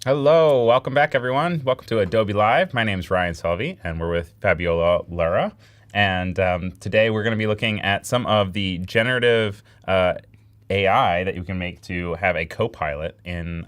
Hello, welcome back, everyone. Welcome to Adobe Live. My name is Ryan Selvey, and we're with Fabiola Lara. And today we're going to be looking at some of the generative AI that you can make to have a CoPilot in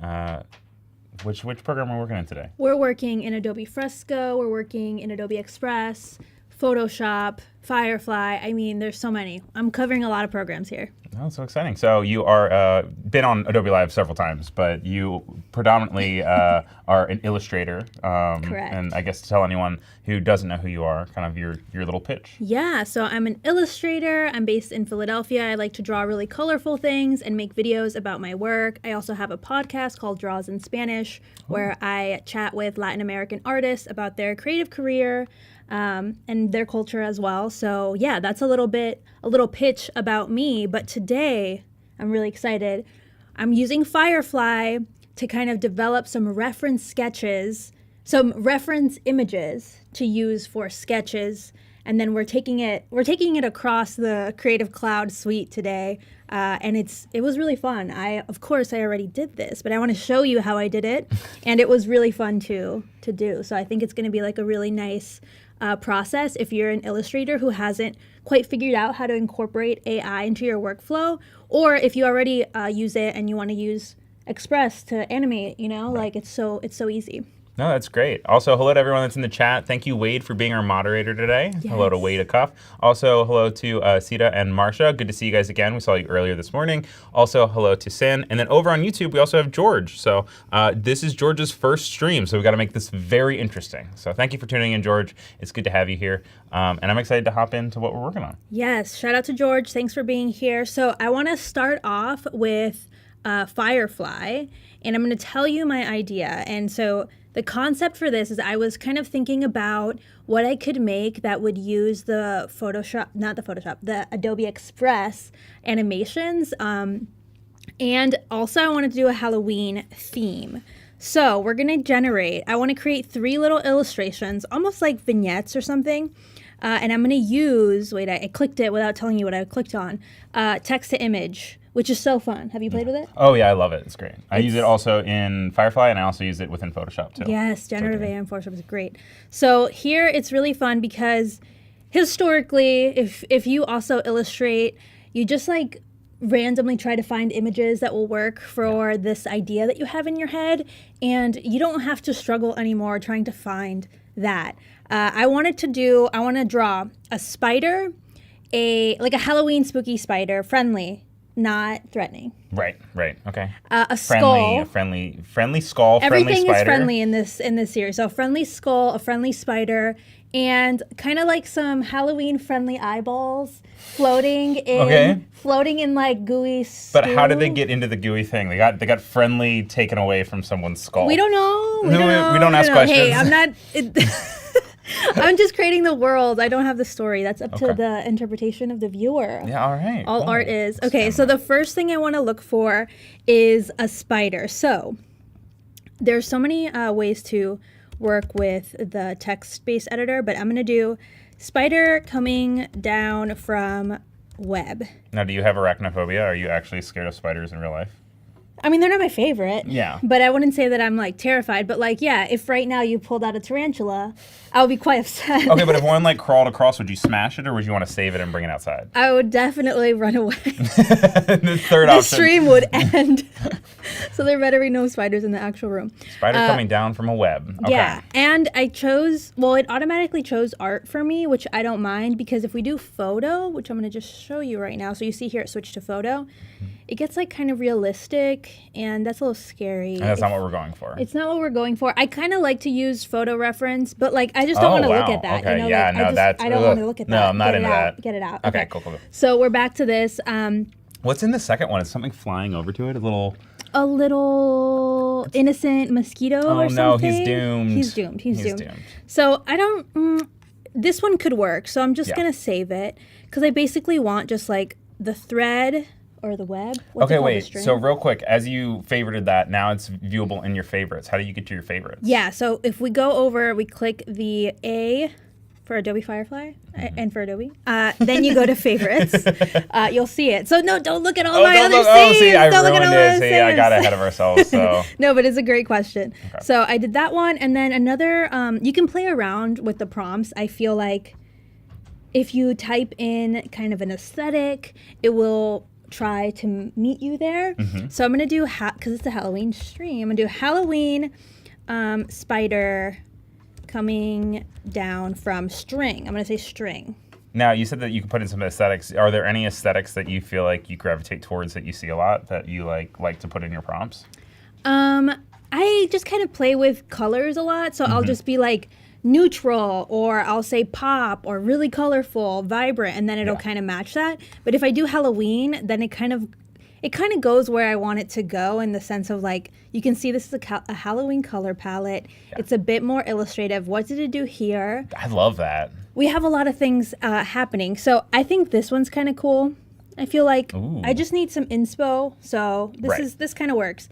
which program are we working on today? We're working in Adobe Fresco. We're working in Adobe Express, Photoshop, Firefly. I mean, there's so many. I'm covering a lot of programs here. Oh, so exciting. So you are been on Adobe Live several times, but you predominantly are an illustrator. Correct. And I guess to tell anyone who doesn't know who you are, kind of your little pitch. Yeah, so I'm an illustrator. I'm based in Philadelphia. I like to draw really colorful things and make videos about my work. I also have a podcast called Draws in Spanish, where I chat with Latin American artists about their creative career and their culture as well. So yeah, that's a little pitch about me. But today, I'm really excited. I'm using Firefly to kind of develop some reference sketches, some reference images to use for sketches. And then we're taking it across the Creative Cloud suite today. And it was really fun. Of course, I already did this, but I want to show you how I did it. And it was really fun to do. So I think it's going to be like a really nice process if you're an illustrator who hasn't quite figured out how to incorporate AI into your workflow, or if you already use it and you want to use Express to animate, like it's so easy. No, that's great. Also, hello to everyone that's in the chat. Thank you, Wade, for being our moderator today. Yes. Hello to Wade Cuff. Also, hello to Sita and Marcia. Good to see you guys again. We saw you earlier this morning. Also, hello to Sin. And then over on YouTube, we also have George. So this is George's first stream, so we've got to make this very interesting. So thank you for tuning in, George. It's good to have you here. And I'm excited to hop into what we're working on. Yes, shout out to George. Thanks for being here. So I want to start off with Firefly, and I'm going to tell you my idea. And so the concept for this is I was kind of thinking about what I could make that would use the Adobe Express animations. And also I want to do a Halloween theme. So we're going to I want to create 3 little illustrations, almost like vignettes or something. And I'm going to use, I clicked it without telling you what I clicked on, text to image, which is so fun. Have you played with it? Oh, yeah, I love it. It's great. I use it also in Firefly, and I also use it within Photoshop, too. Yes, generative AI in Photoshop is great. So here it's really fun because historically, if you also illustrate, you just like randomly try to find images that will work for this idea that you have in your head, and you don't have to struggle anymore trying to find that. I want to draw a spider, like a Halloween spooky spider, friendly, not threatening. Right, okay. A skull. Friendly skull, Everything friendly spider. is friendly in this series. So a friendly skull, a friendly spider, and kind of like some Halloween friendly eyeballs floating in like gooey stew. But how did they get into the gooey thing? They got friendly taken away from someone's skull. We don't know. We don't ask questions. Hey, I'm not. I'm just creating the world. I don't have the story. That's up to the interpretation of the viewer. Yeah, all right. All art is. Okay, so the first thing I want to look for is a spider. So there's so many ways to work with the text-based editor, but I'm going to do spider coming down from web. Now, do you have arachnophobia? Are you actually scared of spiders in real life? I mean, they're not my favorite. Yeah. But I wouldn't say that I'm like terrified. But like, yeah, if right now you pulled out a tarantula, I would be quite upset. Okay, but if one like crawled across, would you smash it or would you want to save it and bring it outside? I would definitely run away. The third The option. stream would end. So there better be no spiders in the actual room. Spider coming down from a web. Okay. Yeah, and it automatically chose art for me, which I don't mind because if we do photo, which I'm going to just show you right now. So you see here it switched to photo. It gets like kind of realistic, and that's a little scary. And that's not what we're going for. It's not what we're going for. I kind of like to use photo reference, but like I just don't want to look at that. Okay, you know? yeah, like, I don't want to look at that. No, I'm not into that. Get it out. Okay, cool. So we're back to this. What's in the second one? Is something flying over to it? A little innocent mosquito or something. Oh no, he's doomed. He's doomed. So I don't. This one could work. So I'm just gonna save it because I basically want just like the thread or the web. Okay, wait. So real quick, as you favorited that, now it's viewable in your favorites. How do you get to your favorites? Yeah. So if we go over, we click the A for Adobe Firefly and for Adobe. Then you go to favorites. You'll see it. So no, don't look at all my other saves. See, I don't look at ruined all it. my See, I saves. got ahead of ourselves. So No, but it's a great question. Okay. So I did that one, and then another. You can play around with the prompts. I feel like if you type in kind of an aesthetic, it will try to meet you there. So I'm gonna do because it's a Halloween stream. I'm gonna do Halloween spider coming down from string. I'm gonna say string. now you said that you can put in some aesthetics. Are there any aesthetics that you feel like you gravitate towards that you see a lot that you like to put in your prompts? I just kind of play with colors a lot, so I'll just be like neutral, or I'll say pop, or really colorful, vibrant, and then it'll kind of match that. But if I do Halloween, then it kind of goes where I want it to go, in the sense of like, you can see this is a Halloween color palette. Yeah. It's a bit more illustrative. What did it do here? I love that. We have a lot of things happening. So I think this one's kind of cool. I feel like I just need some inspo. So this kind of works.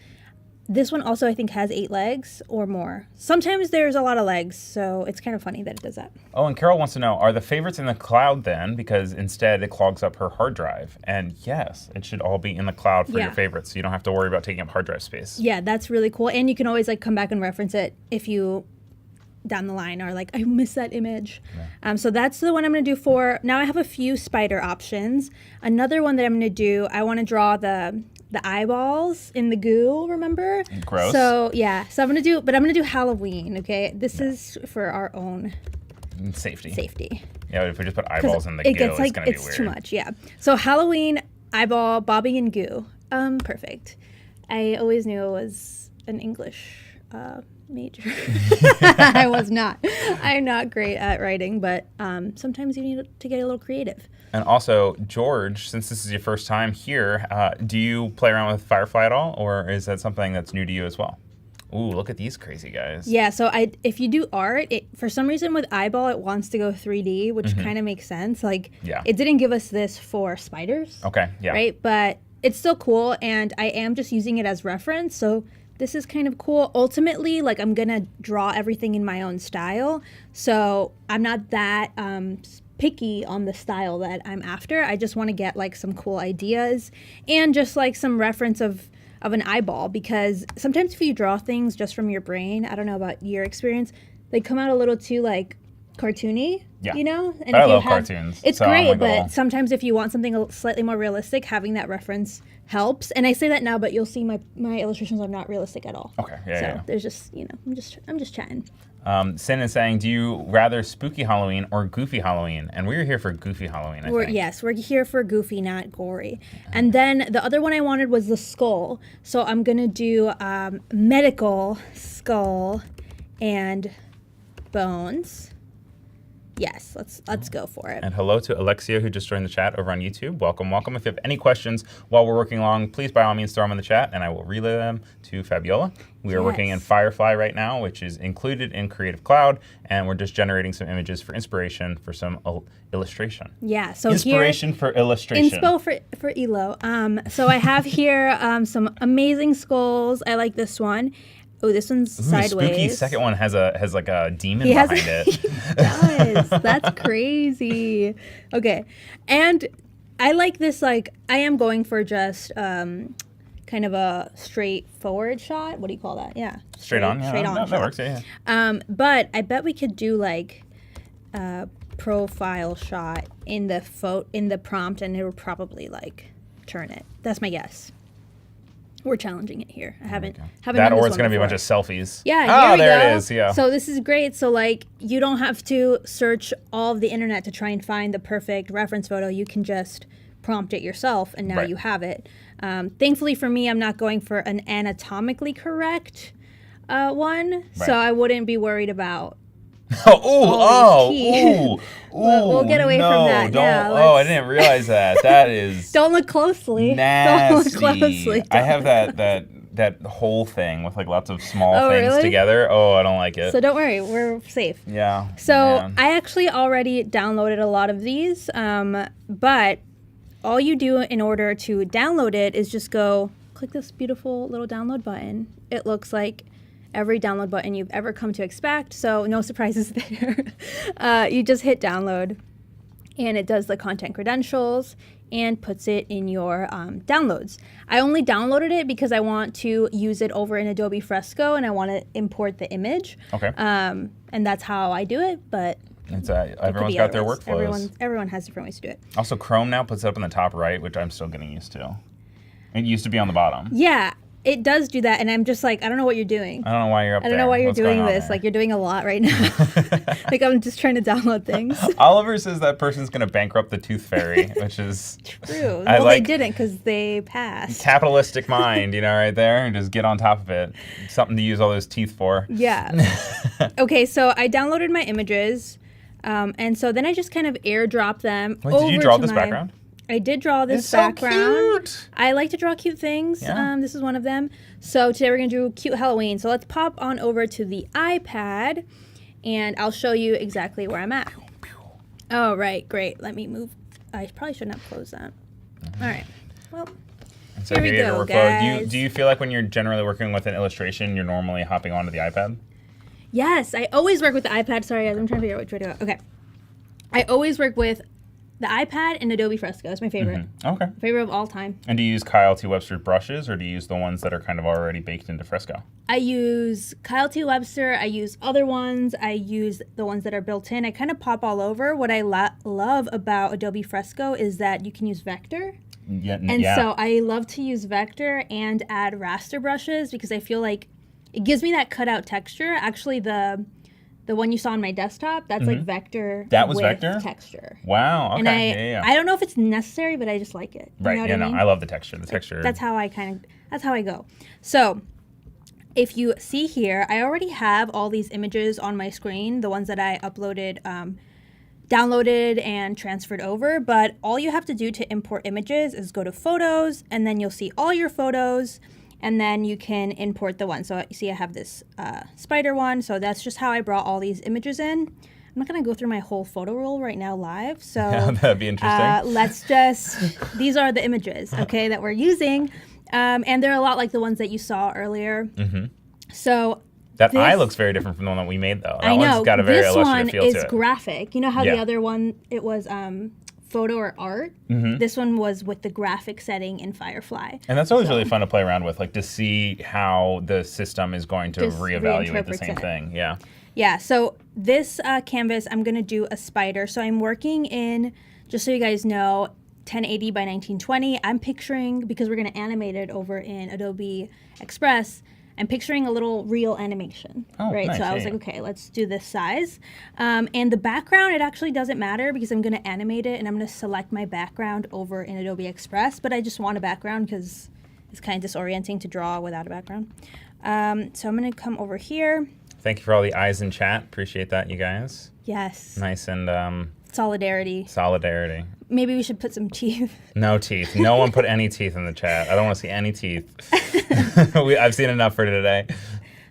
This one also, I think, has 8 legs or more. Sometimes there's a lot of legs, so it's kind of funny that it does that. Oh, and Carol wants to know, are the favorites in the cloud then? Because instead it clogs up her hard drive. And yes, it should all be in the cloud for your favorites, so you don't have to worry about taking up hard drive space. Yeah, that's really cool. And you can always like come back and reference it if you down the line are like, I miss that image. Yeah. So that's the one I'm going to do for. Now I have a few spider options. Another one that I'm going to do, I want to draw the eyeballs in the goo, remember? Gross. So yeah, so I'm going to do Halloween, okay? This is for our own safety. Yeah, but if we just put eyeballs in the goo, it's going to be weird. It's too much, yeah. So Halloween, eyeball, bobbing in goo. Perfect. I always knew it was an English major. I was not. I'm not great at writing, but sometimes you need to get a little creative. And also, George, since this is your first time here, do you play around with Firefly at all, or is that something that's new to you as well? Ooh, look at these crazy guys. Yeah, so if you do art, for some reason with Eyeball, it wants to go 3D, which kind of makes sense. Like, it didn't give us this for spiders. Okay, yeah. Right, but it's still cool, and I am just using it as reference, so this is kind of cool. Ultimately, like, I'm gonna draw everything in my own style, so I'm not that picky on the style that I'm after. I just want to get like some cool ideas and just like some reference of an eyeball, because sometimes if you draw things just from your brain, I don't know about your experience, they come out a little too like cartoony, you know? And I love cartoons. It's so great, but sometimes if you want something slightly more realistic, having that reference helps. And I say that now, but you'll see my illustrations are not realistic at all. Okay, yeah. So there's just, I'm just chatting. Sin is saying, do you rather spooky Halloween or goofy Halloween? And we're here for goofy Halloween, I think. Yes, we're here for goofy, not gory. And then the other one I wanted was the skull. So I'm going to do medical skull and bones. Yes, let's go for it. And hello to Alexia, who just joined the chat over on YouTube. Welcome, welcome. If you have any questions while we're working along, please by all means throw them in the chat, and I will relay them to Fabiola. We are working in Firefly right now, which is included in Creative Cloud, and we're just generating some images for inspiration for some illustration. Yeah, so inspiration for illustration. Inspo for Elo. So I have here some amazing skulls. I like this one. Oh, this one's sideways. Spooky second one has like a demon behind it. It does. That's crazy. Okay, and I like this. Like, I am going for just kind of a straightforward shot. What do you call that? Yeah, straight on. Straight on. That works. Yeah. But I bet we could do like a profile shot in the prompt, and it would probably like turn it. That's my guess. We're challenging it here. I haven't that, done or this it's going to be a before. bunch of selfies. Yeah, here we there go. it is. Yeah. So this is great. So like, you don't have to search all of the internet to try and find the perfect reference photo. You can just prompt it yourself, and now you have it. Thankfully for me, I'm not going for an anatomically correct one, so I wouldn't be worried about. We'll get away from that. I didn't realize that. That is. Don't look closely. Nasty. Don't look closely. I have that whole thing with like lots of small things together. Oh, I don't like it. So don't worry, we're safe. Yeah. So I actually already downloaded a lot of these, but all you do in order to download it is just go click this beautiful little download button. It looks like every download button you've ever come to expect. So no surprises there. You just hit download and it does the content credentials and puts it in your downloads. I only downloaded it because I want to use it over in Adobe Fresco and I want to import the image. Okay. And that's how I do it, but everyone's got their workflows. Everyone has different ways to do it. Also, Chrome now puts it up in the top right, which I'm still getting used to. It used to be on the bottom. Yeah, it does do that, and I'm just like, I don't know what you're doing. I don't know why you're up there. I don't know why you're What's doing going on this. there? Like, you're doing a lot right now. Like, I'm just trying to download things. Oliver says that person's going to bankrupt the Tooth Fairy, which is... True. Well, they didn't because they passed. Capitalistic mind, right there, and just get on top of it. Something to use all those teeth for. Yeah. Okay, so I downloaded my images, and so then I just kind of airdrop them Wait, over did you draw to this background? I did draw this It's background. So cute. I like to draw cute things. Yeah. This is one of them. So today we're going to do cute Halloween. So let's pop on over to the iPad and I'll show you exactly where I'm at. Oh, right. Great. Let me move. I probably shouldn't have closed that. All right. Well, So here we go, guys. Do you feel like when you're generally working with an illustration, you're normally hopping onto the iPad? Yes, I always work with the iPad. Sorry, guys. I'm trying to figure out which way to go. Okay. I always work with the iPad and Adobe Fresco. It's my favorite. Mm-hmm. Okay. Favorite of all time. And do you use Kyle T. Webster brushes, or do you use the ones that are kind of already baked into Fresco? I use Kyle T. Webster. I use other ones. I use the ones that are built in. I kind of pop all over. What I love about Adobe Fresco is that you can use vector. And so I love to use vector and add raster brushes because I feel like it gives me that cutout texture. Actually, the one you saw on my desktop, that's like vector. That was with vector? texture. Wow. Okay. And I don't know if it's necessary, but I just like it. Right. You know what I mean? I love the texture. The texture. That's how I go. So if you see here, I already have all these images on my screen, the ones that I uploaded, downloaded and transferred over. But all you have to do to import images is go to Photos, and then you'll see all your photos. And then you can import the one. So you see I have this spider one. So that's just how I brought all these images in. I'm not going to go through my whole photo roll right now live. So that'd be interesting. These are the images, okay, that we're using. And they're a lot like the ones that you saw earlier. Mm-hmm. So that eye looks very different from the one that we made, though. I know. One's got a very illustrative feel to it. This one is graphic. You know how the other one, it was photo or art? Mm-hmm. This one was with the graphic setting in Firefly. And that's always really fun to play around with, like to see how the system is going to reevaluate the same thing. Yeah. Yeah, so this canvas, I'm going to do a spider. So I'm working in, just so you guys know, 1080 by 1920. I'm picturing, because we're going to animate it over in Adobe Express, I'm picturing a little real animation, right? Nice, so I was like, okay, let's do this size. And the background, it actually doesn't matter because I'm going to animate it and I'm going to select my background over in Adobe Express, but I just want a background because it's kind of disorienting to draw without a background. So I'm going to come over here. Thank you for all the eyes in chat. Appreciate that, you guys. Yes. Nice and... Solidarity. Maybe we should put some teeth. No teeth. No one put any teeth in the chat. I don't want to see any teeth. I've seen enough for today.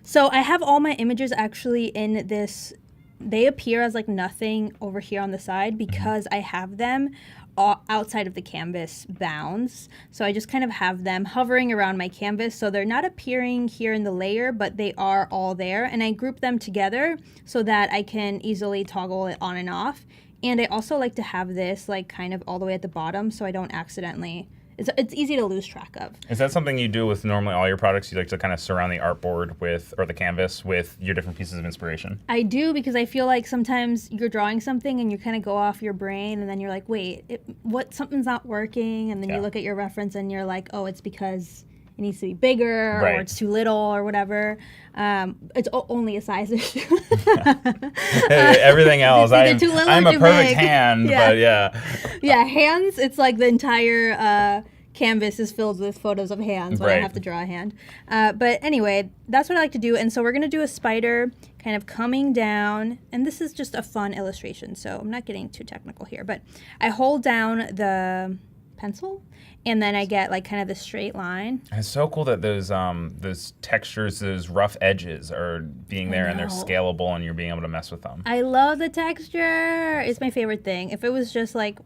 So I have all my images actually in this. They appear as like nothing over here on the side because I have them outside of the canvas bounds. So I just kind of have them hovering around my canvas. So they're not appearing here in the layer, but they are all there. And I group them together so that I can easily toggle it on and off. And I also like to have this like kind of all the way at the bottom so I don't accidentally, it's easy to lose track of. Is that something you do with normally all your products? You like to kind of surround the artboard with, or the canvas with your different pieces of inspiration? I do, because I feel like sometimes you're drawing something and you kind of go off your brain and then you're like, wait, something's not working. And then you look at your reference and you're like, oh, it's because it needs to be bigger or it's too little or whatever. It's only a size issue. Everything else, I'm a perfect big. hand, but yeah. Yeah, hands, it's like the entire canvas is filled with photos of hands when I have to draw a hand. But anyway, that's what I like to do. And so we're going to do a spider kind of coming down. And this is just a fun illustration, so I'm not getting too technical here. But I hold down the pencil, and then I get like kind of the straight line. It's so cool that those textures, those rough edges are being there and they're scalable and you're being able to mess with them. I love the texture. It's my favorite thing. If it was just like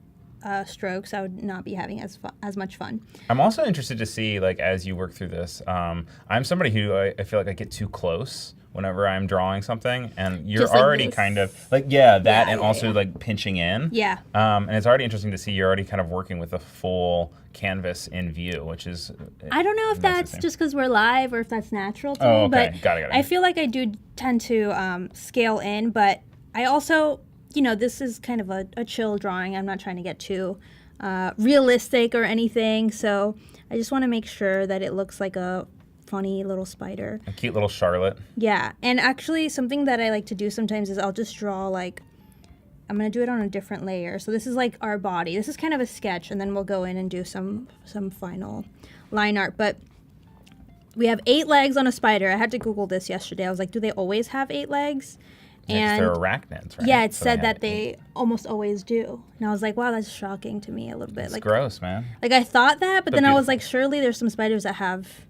strokes, I would not be having as much fun. I'm also interested to see, like, as you work through this, I'm somebody who I feel like I get too close whenever I'm drawing something, and you're Just like already this. kind of, like, yeah, that, Yeah, and yeah, also, yeah. like, pinching in. Yeah. And it's already interesting to see you're already kind of working with a full canvas in view, which is... I don't know if that's just because we're live or if that's natural to Oh, me, okay. but Got it. I feel like I do tend to scale in, but I also, this is kind of a chill drawing. I'm not trying to get too realistic or anything, so I just want to make sure that it looks like a funny little spider. A cute little Charlotte. Yeah, and actually something that I like to do sometimes is I'll just draw like, I'm going to do it on a different layer. So this is like our body. This is kind of a sketch, and then we'll go in and do some final line art. But we have 8 legs on a spider. I had to Google this yesterday. I was like, do they always have 8 legs? And they're arachnids, right? Yeah, it So said that they almost always do. And I was like, wow, that's shocking to me a little bit. It's like gross, man. Like I thought that, but then I was beautiful. like, surely there's some spiders that have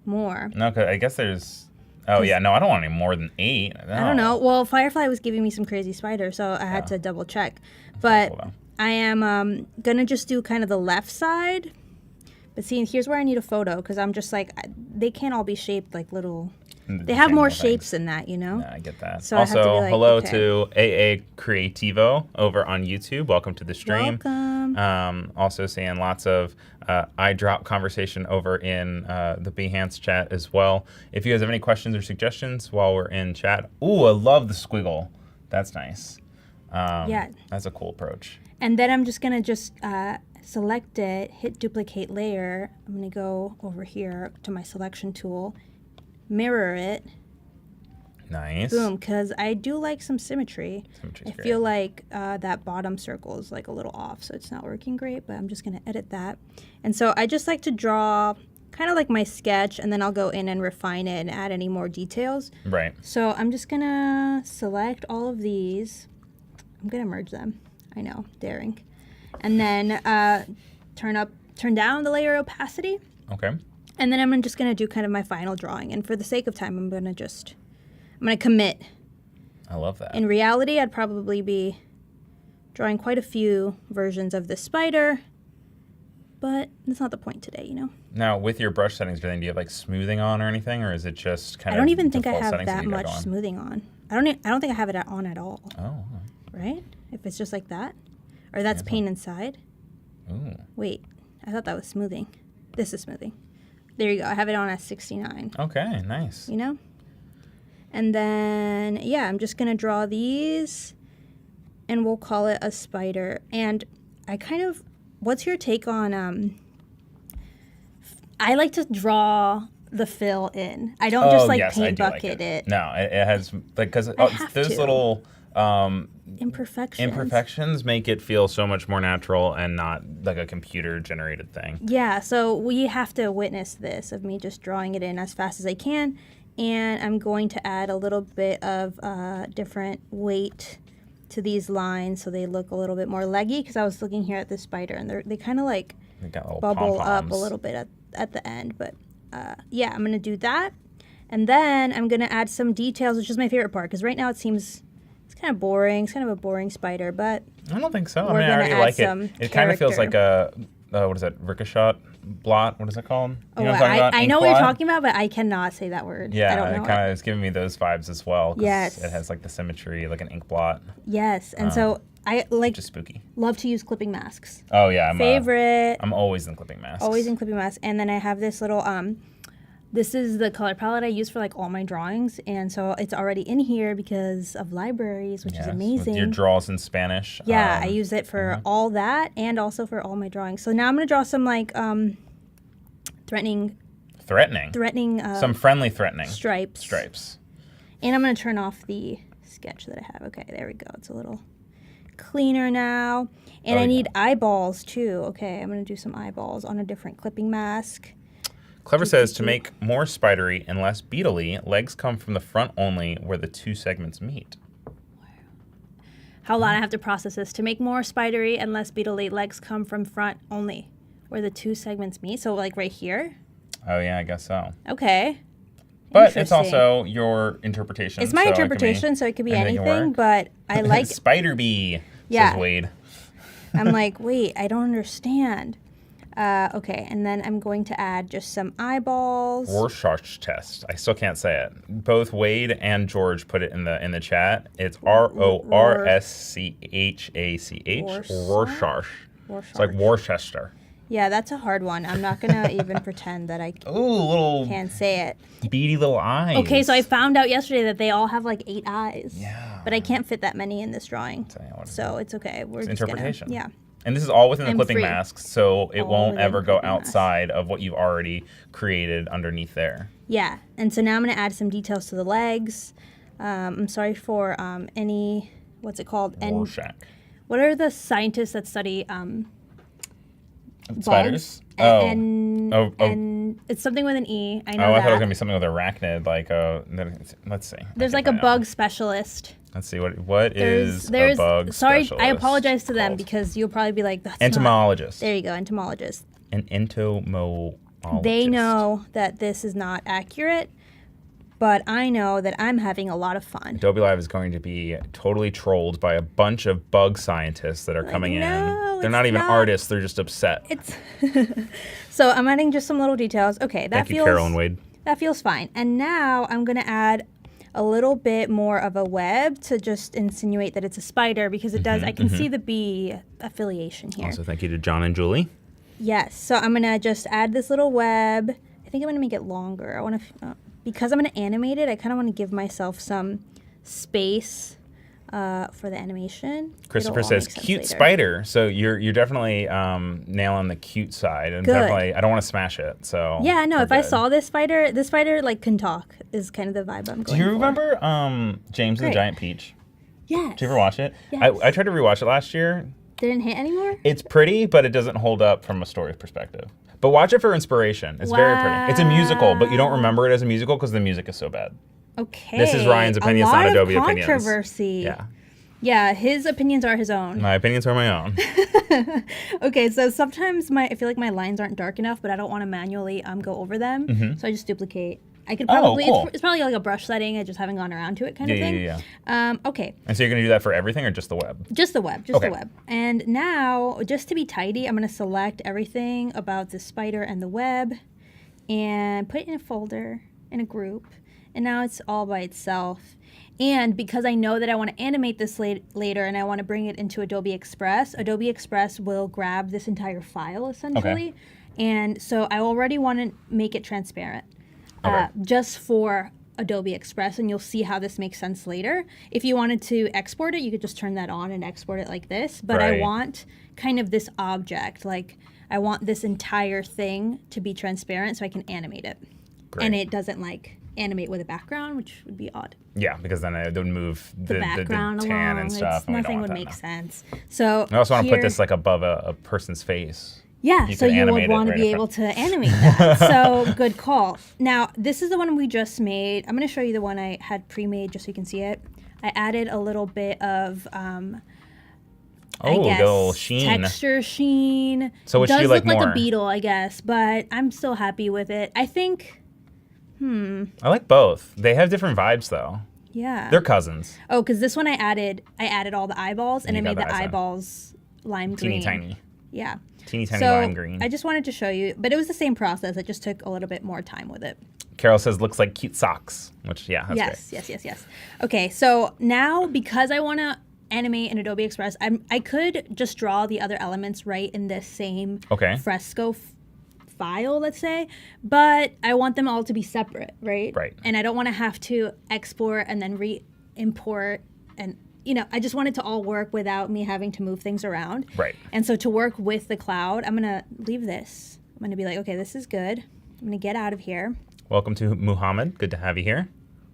more. No, 'cause I guess there's... Oh, yeah, no, I don't want any more than 8. No. I don't know. Well, Firefly was giving me some crazy spiders, so I had to double check. But cool, though. I am going to just do kind of the left side. But see, here's where I need a photo, because I'm just like, they can't all be shaped like little... They have more shapes than that, Yeah, I get that. So I have to also, be like, hello okay. to AA Creativo over on YouTube. Welcome to the stream. Welcome. Also seeing lots of eyedrop conversation over in the Behance chat as well. If you guys have any questions or suggestions while we're in chat. Ooh, I love the squiggle. That's nice. Yeah. That's a cool approach. And then I'm just going to select it, hit duplicate layer. I'm going to go over here to my selection tool, mirror it. Nice. Boom, because I do like some symmetry. Symmetry's I great. feel like that bottom circle is like a little off, so it's not working great, but I'm just going to edit that. And so I just like to draw kind of like my sketch, and then I'll go in and refine it and add any more details. Right. So I'm just going to select all of these. I'm going to merge them. I know, daring. And then turn down the layer opacity. Okay. And then I'm just going to do kind of my final drawing. And for the sake of time, I'm going to commit. I love that. In reality, I'd probably be drawing quite a few versions of this spider, but that's not the point today, Now, with your brush settings, do you have like smoothing on or anything, or is it just kind I of don't even think I default have settings that you got much going? smoothing on. I don't think I have it on at all, Oh. right? If it's just like that. Or that's paint inside. Ooh. Wait, I thought that was smoothing. This is smoothing. There you go. I have it on at 69. Okay, nice. And then, yeah, I'm just going to draw these, and we'll call it a spider. And what's your take on, I like to draw the fill in. I don't just yes, I paint do like bucket it. No, it has, because have those to. little Imperfections make it feel so much more natural and not like a computer generated thing. Yeah, so we have to witness this of me just drawing it in as fast as I can. And I'm going to add a little bit of different weight to these lines so they look a little bit more leggy, because I was looking here at this spider and they kind of like They got little bubble up pom-poms. a little bit at the end. But yeah, I'm going to do that. And then I'm going to add some details, which is my favorite part, because right now it's kind of boring. It's kind of a boring spider, but I don't think so. we're I gonna already add like some it. It kind of feels like character. a what is that? Ricochet blot? What is it called? Oh, what I'm talking about? I Ink know what you're blot? talking about, but I cannot say that word. I Yeah, don't it know kind of is giving me those vibes as well. 'Cause Yes. it has like the symmetry, like an ink blot, Yes, and so I just spooky. love to use clipping masks. Oh yeah, Favorite. I'm always in clipping masks. Always in clipping masks. And then I have this little, this is the color palette I use for like all my drawings. And so it's already in here because of libraries, which is Yes, amazing. with your draws in Spanish. Yeah, I use it for all that and also for all my drawings. So now I'm going to draw some like threatening. Some friendly threatening. Stripes. And I'm going to turn off the sketch that I have. Okay, there we go. It's a little cleaner now. And I need eyeballs too. Okay, I'm going to do some eyeballs on a different clipping mask. Clever says, to make more spidery and less beetly, legs come from the front only where the 2 segments meet. How long I have to process this. To make more spidery and less beetly, legs come from front only where the 2 segments meet. So like right here. Oh yeah, I guess so. Okay. But it's also your interpretation. It's my interpretation, so it could be anything, but I like Spider bee, Yeah. says Wade. I'm like, wait, I don't understand. Okay, and then I'm going to add just some eyeballs. Rorschach test. I still can't say it. Both Wade and George put it in the chat. It's Rorschach. Rorschach. It's like Worcester. Yeah, that's a hard one. I'm not gonna even pretend that I can't say it. Beady little eyes. Okay, so I found out yesterday that they all have like 8 eyes. Yeah. But I can't fit that many in this drawing. So it's okay. We're It's just interpretation. Gonna, yeah. And this is all within the I'm clipping free. masks, so it All won't within ever go clipping masks. outside of what you've already created underneath there. Yeah, and so now I'm gonna add some details to the legs. I'm sorry for any, what's it called? Rorschach. What are the scientists that study Spiders? bugs? And it's something with an E. I know I that. thought it was gonna be something with arachnid, like let's see. There's like a bug specialist. Let's see what is a bug Sorry, specialist I apologize to them called? because you'll probably be like, that's Entomologist. There you go, entomologist. An entomologist. They know that this is not accurate, but I know that I'm having a lot of fun. Adobe Live is going to be totally trolled by a bunch of bug scientists that are coming in. They're not even artists, they're just upset. It's So I'm adding just some little details. Okay, Thank you, Carol and Wade. That feels fine. And now I'm gonna add a little bit more of a web to just insinuate that it's a spider because it does. I can see the bee affiliation here. Also, thank you to John and Julie. Yes. So I'm gonna just add this little web. I think I'm gonna make it longer. I want to, because I'm gonna animate it. I kind of want to give myself some space for the animation. Christopher says cute spider. So you're definitely nailing the cute side, and definitely I don't want to smash it. So yeah, no. If I saw this spider like can talk is kind of the vibe I'm going. Do you remember James and the Giant Peach? Yes. Did you ever watch it? Yes. I tried to rewatch it last year. Didn't hit anymore? It's pretty, but it doesn't hold up from a story perspective. But watch it for inspiration. It's very pretty. It's a musical, but you don't remember it as a musical because the music is so bad. Okay. This is Ryan's opinions, not Adobe opinions. Controversy. Yeah. Yeah, his opinions are his own. My opinions are my own. Okay, so sometimes I feel like my lines aren't dark enough, but I don't want to manually go over them, so I just duplicate. I could probably, cool. it's probably like a brush setting, I just haven't gone around to it kind of thing. Yeah. Okay. And so you're going to do that for everything or just the web? Just the web, the web. And now, just to be tidy, I'm going to select everything about the spider and the web and put it in a folder, in a group. And now it's all by itself. And because I know that I want to animate this later and I want to bring it into Adobe Express will grab this entire file essentially. And so I already want to make it transparent just for Adobe Express, and you'll see how this makes sense later. If you wanted to export it, you could just turn that on and export it like this. But I want kind of this object, like I want this entire thing to be transparent so I can animate it. And it doesn't like animate with a background, which would be odd. Yeah, because then it would move the background the tan along. and stuff. And nothing would make sense. So I also want to put this like above a person's face. Yeah, so you would want to be able to animate that. So good call. Now, this is the one we just made. I'm going to show you the one I had pre-made just so you can see it. I added a little bit of, I guess, little sheen. Texture sheen. So which do you like more? It does look like a beetle, I guess, but I'm still happy with it. I think, I like both. They have different vibes, though. Yeah. They're cousins. Oh, because this one I added all the eyeballs, and I made the eyeballs lime green. Teeny tiny. Yeah. Teeny tiny lime green. I just wanted to show you, but it was the same process. I just took a little bit more time with it. Carol says looks like cute socks, which that's great. Yes. Okay, so now because I want to animate in Adobe Express, I could just draw the other elements right in this same fresco file, let's say, but I want them all to be separate, right? Right. And I don't want to have to export and then re-import and I just want it to all work without me having to move things around. Right. And so to work with the cloud, I'm going to leave this. I'm going to be like, okay, this is good. I'm going to get out of here. Welcome to Muhammad. Good to have you here.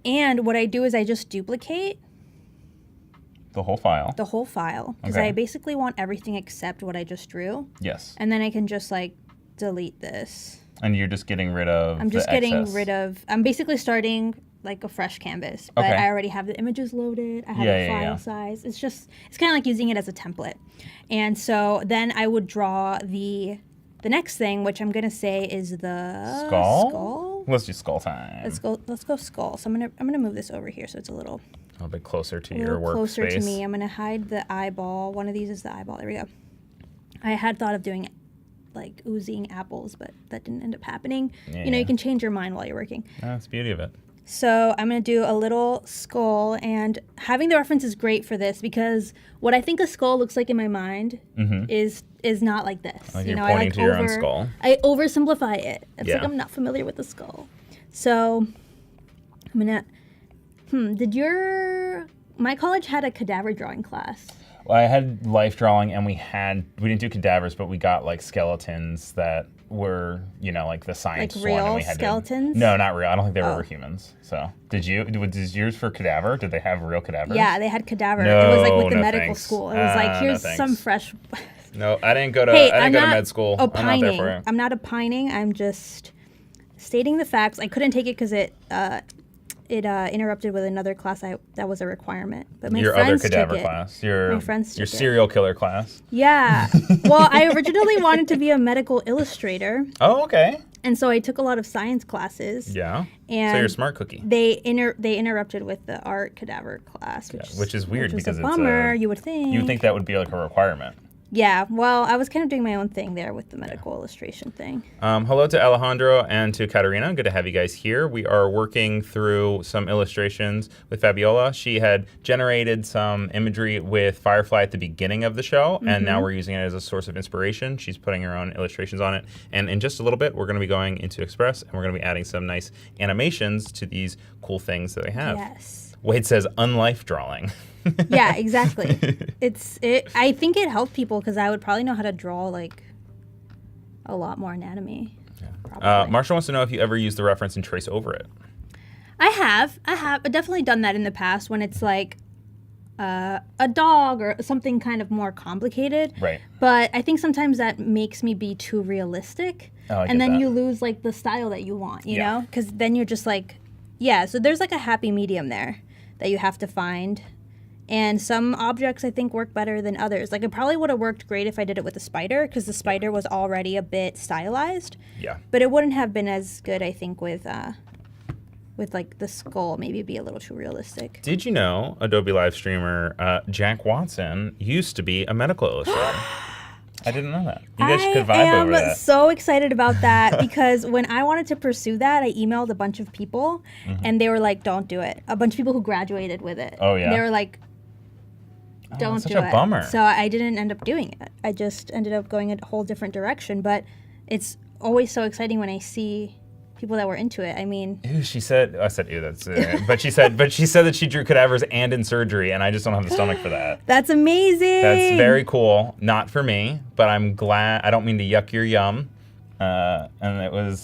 And what I do is I just duplicate the whole file. The whole file. Because I basically want everything except what I just drew. Yes. And then I can just like delete this. And you're just getting rid of I'm basically starting like a fresh canvas, but I already have the images loaded. I have the file size. It's kind of like using it as a template. And so then I would draw the next thing, which I'm gonna say is the skull. Let's do skull time. Let's go skull. So I'm gonna move this over here so it's a little bit closer to your workspace. Closer to me. I'm gonna hide the eyeball. One of these is the eyeball. There we go. I had thought of doing like oozing apples, but that didn't end up happening. Yeah, you change your mind while you're working. That's the beauty of it. So I'm going to do a little skull, and having the reference is great for this because what I think a skull looks like in my mind is not like this. Like you're pointing to your own skull. I oversimplify it. It's like I'm not familiar with the skull. So I'm going to... My college had a cadaver drawing class. Well, I had life drawing, and we didn't do cadavers, but we got like skeletons that were, like the science like one. real And we had skeletons? No, not real. I don't think they were ever humans. So was yours for cadaver? Did they have real cadavers? Yeah, they had cadaver. No, it was like with the no medical thanks. school. It was like, here's some fresh... No, I didn't go to Hey, I didn't go to not med school. Opining. I'm not there for it. I'm not opining. I'm just stating the facts. I couldn't take it because it interrupted with another class that was a requirement. But my your friends other cadaver took it. class. Your My friends took it. serial killer class. Yeah. Well, I originally wanted to be a medical illustrator. Oh, okay. And so I took a lot of science classes. Yeah. And so you're a smart cookie. They interrupted with the art cadaver class, which is weird because it's a bummer. You would think. You would think that would be like a requirement. Yeah, well, I was kind of doing my own thing there with the medical illustration thing. Hello to Alejandro and to Katerina. Good to have you guys here. We are working through some illustrations with Fabiola. She had generated some imagery with Firefly at the beginning of the show, and now we're using it as a source of inspiration. She's putting her own illustrations on it. And in just a little bit, we're going to be going into Express, and we're going to be adding some nice animations to these cool things that they have. Yes. Wade says, unlife drawing. Yeah, exactly. I think it helped people because I would probably know how to draw like a lot more anatomy. Yeah. Marsha wants to know if you ever use the reference and trace over it. I have. I've definitely done that in the past when it's like a dog or something kind of more complicated. Right. But I think sometimes that makes me be too realistic. Oh, and then you lose like the style that you want, you know? Because then you're just like, so there's like a happy medium there that you have to find. And some objects, I think, work better than others. Like, it probably would have worked great if I did it with a spider, because the spider was already a bit stylized. Yeah. But it wouldn't have been as good, I think, with like, the skull. Maybe it'd be a little too realistic. Did you know Adobe live streamer Jack Watson used to be a medical illustrator? I didn't know that. You guys could vibe over that. I am so excited about that because when I wanted to pursue that, I emailed a bunch of people, and they were like, don't do it. A bunch of people who graduated with it. Oh, yeah? They were like, don't do it. do it. Such a bummer. So I didn't end up doing it. I just ended up going a whole different direction. But it's always so exciting when I see people that were into it. I mean, ew, she said, I said, ew, that's, but she said that she drew cadavers and in surgery, and I just don't have the stomach for that. That's amazing. That's very cool. Not for me, but I'm glad. I don't mean to yuck your yum. And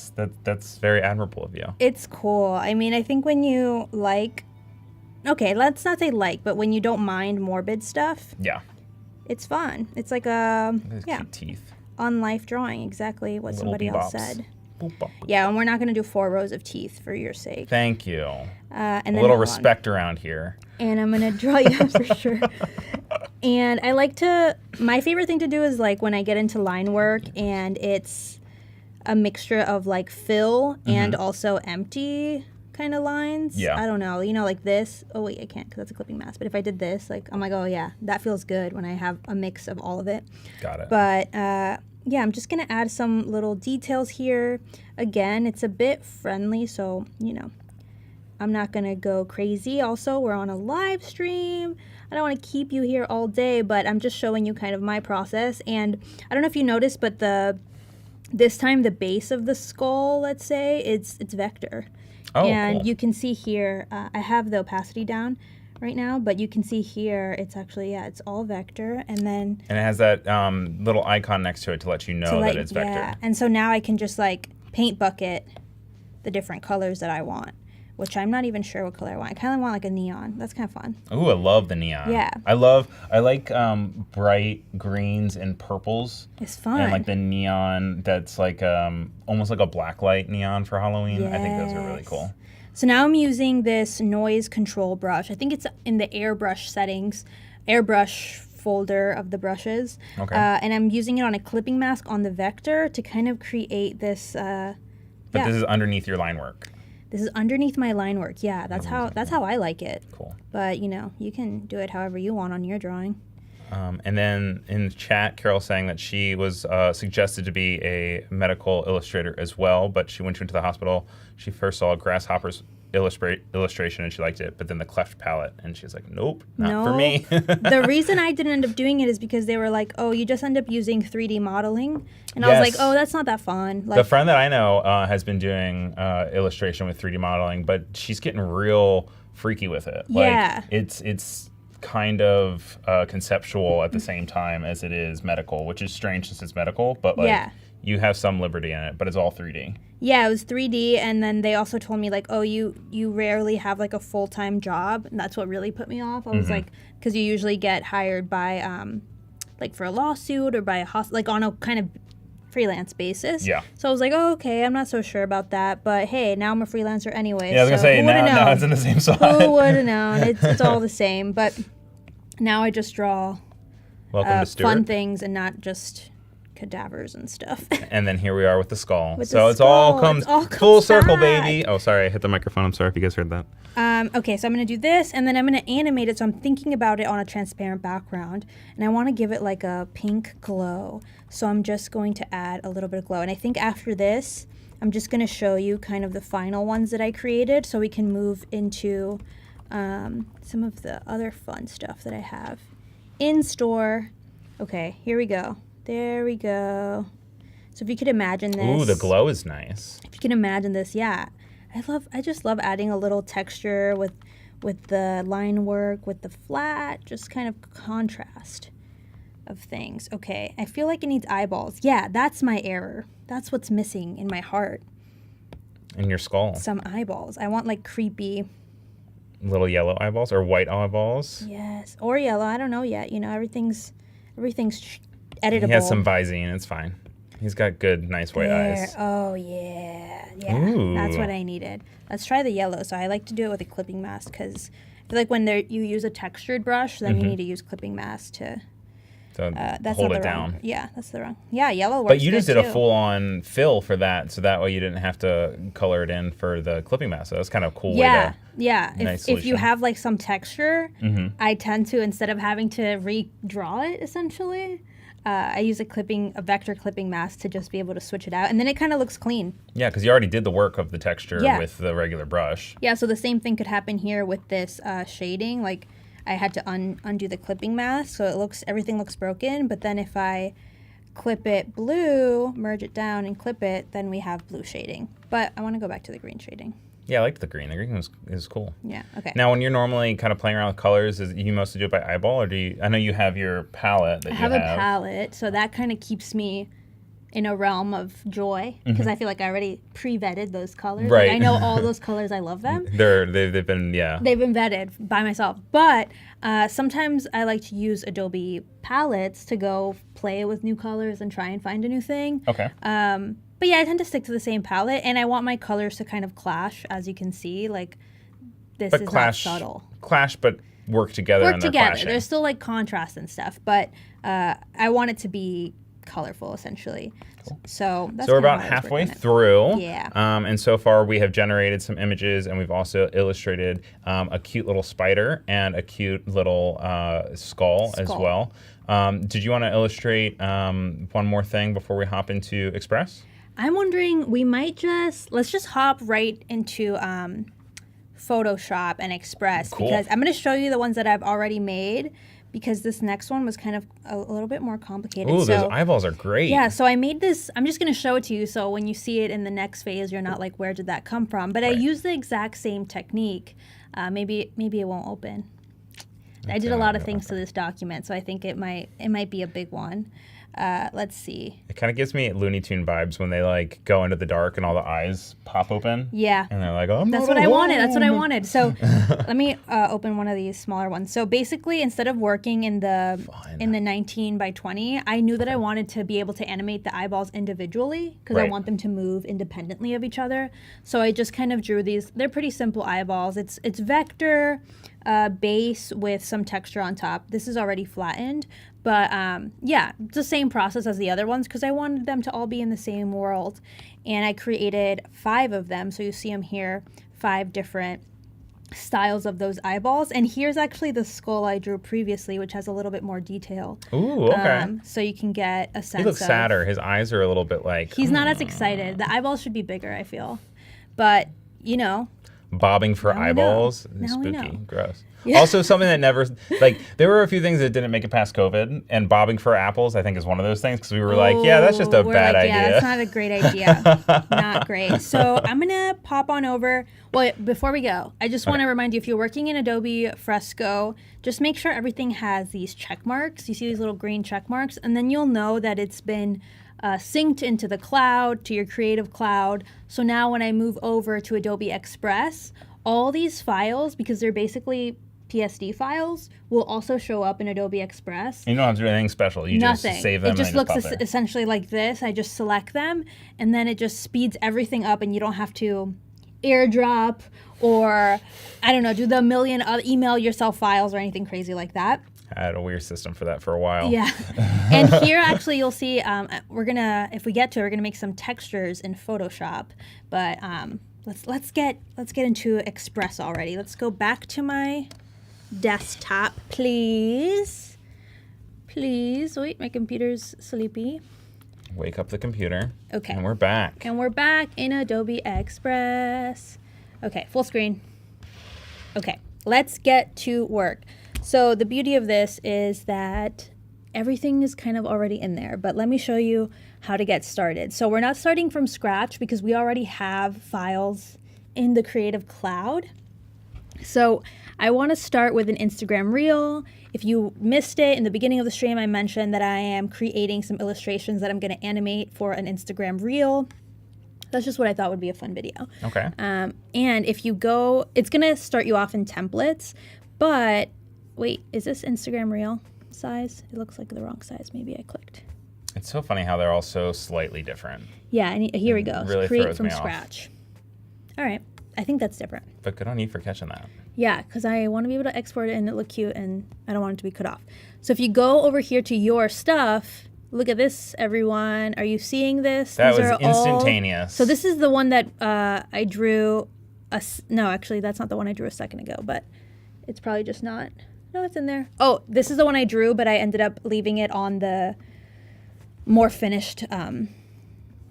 that's very admirable of you. It's cool. I mean, I think when you okay, let's not say but when you don't mind morbid stuff, it's fun. It's like Cute teeth. On life drawing, exactly what Little somebody else bebops. said. Boop, bop, boop. Yeah, and we're not going to do 4 rows of teeth for your sake. Thank you. And a little respect around here. And I'm going to draw you for sure. And I like my favorite thing to do is like when I get into line work and it's a mixture of like fill and also empty kind of lines. Yeah. I don't know, like this. Oh wait, I can't because that's a clipping mask. But if I did this, like, I'm like, oh yeah, that feels good when I have a mix of all of it. Got it. But yeah, I'm just going to add some little details here. Again, it's a bit friendly, so, I'm not going to go crazy. Also, we're on a live stream. I don't want to keep you here all day, but I'm just showing you kind of my process. And I don't know if you noticed, but this time the base of the skull, let's say, it's vector. Oh, and cool. you can see here, I have the opacity down right now, but you can see here it's actually, it's all vector. And it has that little icon next to it to let you know that it's vector. Yeah, and so now I can just like paint bucket the different colors that I want, which I'm not even sure what color I want. I kind of want like a neon. That's kind of fun. Ooh, I love the neon. Yeah. I like bright greens and purples. It's fun. And like the neon that's like almost like a blacklight neon for Halloween. Yes. I think those are really cool. So now I'm using this noise control brush. I think it's in the airbrush settings, airbrush folder of the brushes. Okay. And I'm using it on a clipping mask on the vector to kind of create this. But this is underneath your line work. This is underneath my line work. Yeah, that's how I like it. Cool. But you can do it however you want on your drawing. And then in the chat, Carol saying that she was suggested to be a medical illustrator as well, but she went into the hospital. She first saw Grasshopper's illustration and she liked it, but then the cleft palette and she's like, nope, not for me. The reason I didn't end up doing it is because they were like, oh, you just end up using 3D modeling. And I was like, oh, that's not that fun. Like, the friend that I know has been doing illustration with 3D modeling, but she's getting real freaky with it. Yeah. Like, it's kind of conceptual at the same time as it is medical, which is strange since it's medical, but like you have some liberty in it, but it's all 3D. Yeah, it was 3D, and then they also told me like, oh, you rarely have like a full-time job, and that's what really put me off. I was like, because you usually get hired by like for a lawsuit or by a like on a kind of freelance basis. Yeah. So I was like, oh, okay, I'm not so sure about that, but hey, now I'm a freelancer anyway. Yeah, I was gonna say now it's in the same spot. Who would have known? It's all the same, but now I just draw fun things and not just cadavers and stuff. And then here we are with the skull. It's all comes full circle, baby. Oh, sorry, I hit the microphone. I'm sorry if you guys heard that. Okay, so I'm going to do this, and then I'm going to animate it. So I'm thinking about it on a transparent background, and I want to give it like a pink glow. So I'm just going to add a little bit of glow. And I think after this, I'm just going to show you kind of the final ones that I created so we can move into some of the other fun stuff that I have in store. Okay, here we go. There we go. So if you could imagine this. Ooh, the glow is nice. If you can imagine this, yeah. I just love adding a little texture with the line work, with the flat, just kind of contrast of things. Okay, I feel like it needs eyeballs. Yeah, that's my error. That's what's missing in my heart. In your skull. Some eyeballs. I want like creepy. Little yellow eyeballs or white eyeballs. Yes, or yellow. I don't know yet. You know, everything's editable. He has some Visine. It's fine. He's got good, nice white eyes. Oh, yeah. Yeah, Ooh. That's what I needed. Let's try the yellow. So I like to do it with a clipping mask because I feel like when you use a textured brush, then you need to use clipping mask to hold it down. Yeah, that's the wrong. Yeah, yellow works. But you just did too. a full-on fill for that, so that way you didn't have to color it in for the clipping mask. So that's kind of a cool way to... Yeah, nice if you have like some texture, I tend to, instead of having to redraw it essentially, I use a vector clipping mask to just be able to switch it out, and then it kind of looks clean. Yeah, because you already did the work of the texture with the regular brush. Yeah, so the same thing could happen here with this shading. Like I had to undo the clipping mask, so everything looks broken. But then if I clip it blue, merge it down, and clip it, then we have blue shading. But I want to go back to the green shading. Yeah, I liked the green. The green is cool. Yeah, okay. Now, when you're normally kind of playing around with colors, you mostly do it by eyeball, or I know you have your palette that you have. I have a palette, so that kind of keeps me in a realm of joy, because I feel like I already pre-vetted those colors. Right. Like, I know all those colors. I love them. They've been vetted by myself. But sometimes I like to use Adobe palettes to go play with new colors and try and find a new thing. Okay. But yeah, I tend to stick to the same palette, and I want my colors to kind of clash, as you can see. Like, this is not subtle. Clash, but work together. There's still like contrast and stuff, but I want it to be colorful, essentially. Cool. So we're about halfway through. Yeah. And so far we have generated some images, and we've also illustrated a cute little spider and a cute little skull as well. Did you want to illustrate one more thing before we hop into Express? I'm wondering, let's just hop right into Photoshop and Express. Cool. Because I'm going to show you the ones that I've already made, because this next one was kind of a little bit more complicated. Ooh, those eyeballs are great. Yeah, so I made this. I'm just going to show it to you, so when you see it in the next phase, you're not like, where did that come from? But right. I used the exact same technique. Maybe it won't open. I did a lot of things to this document, so I think it might be a big one. Let's see. It kind of gives me Looney Tune vibes when they like go into the dark and all the eyes pop open. Yeah. And they're like, oh, That's what I wanted. So let me open one of these smaller ones. So basically, instead of working in the 19 by 20, I knew that I wanted to be able to animate the eyeballs individually, because I want them to move independently of each other. So I just kind of drew these. They're pretty simple eyeballs. It's vector base with some texture on top. This is already flattened. But yeah, it's the same process as the other ones, because I wanted them to all be in the same world. And I created 5 of them. So you see them here, 5 different styles of those eyeballs. And here's actually the skull I drew previously, which has a little bit more detail. Ooh, okay. So you can get a sense He looks of... sadder. His eyes are a little bit like... He's not as excited. The eyeballs should be bigger, I feel. But, you know... Bobbing for Now we eyeballs. know. Now we Spooky. know. Gross. Yeah. Also, something that never... Like, there were a few things that didn't make it past COVID, and bobbing for apples, I think, is one of those things, because we were like, yeah, that's just a We're bad like, idea. Yeah, that's not a great idea. Not great. So I'm going to pop on over. Well, before we go, I just want to remind you, if you're working in Adobe Fresco, just make sure everything has these check marks. You see these little green check marks, and then you'll know that it's been synced into the cloud, to your Creative Cloud. So now when I move over to Adobe Express, all these files, because they're basically PSD files, will also show up in Adobe Express. You don't have to do anything special. You Nothing. just save them. It just and they looks pop there. essentially like this. I just select them, and then it just speeds everything up, and you don't have to airdrop or, I don't know, do the million email yourself files or anything crazy like that. I had a weird system for that for a while. Yeah. And here actually you'll see, we're gonna, if we get to it, we're gonna make some textures in Photoshop. But let's get into Express already. Let's go back to my desktop, please. Please. Wait, my computer's sleepy. Wake up the computer. Okay. And we're back. And we're back in Adobe Express. Okay, full screen. Okay, let's get to work. So the beauty of this is that everything is kind of already in there, but let me show you how to get started. So we're not starting from scratch because we already have files in the Creative Cloud. So I want to start with an Instagram Reel. If you missed it, in the beginning of the stream, I mentioned that I am creating some illustrations that I'm going to animate for an Instagram Reel. That's just what I thought would be a fun video. Okay. And if you go, it's going to start you off in templates, but wait, is this Instagram Reel size? It looks like the wrong size. Maybe I clicked. It's so funny how they're all so slightly different. Yeah, and here we go. Really Create throws from me off. scratch. All right. I think that's different. But good on you for catching that. Yeah, because I want to be able to export it and it look cute, and I don't want it to be cut off. So if you go over here to your stuff, look at this, everyone. Are you seeing this? That These was are instantaneous. So this is the one that I drew. No, actually, that's not the one I drew a second ago, but it's probably just not. No, it's in there. Oh, this is the one I drew, but I ended up leaving it on the more finished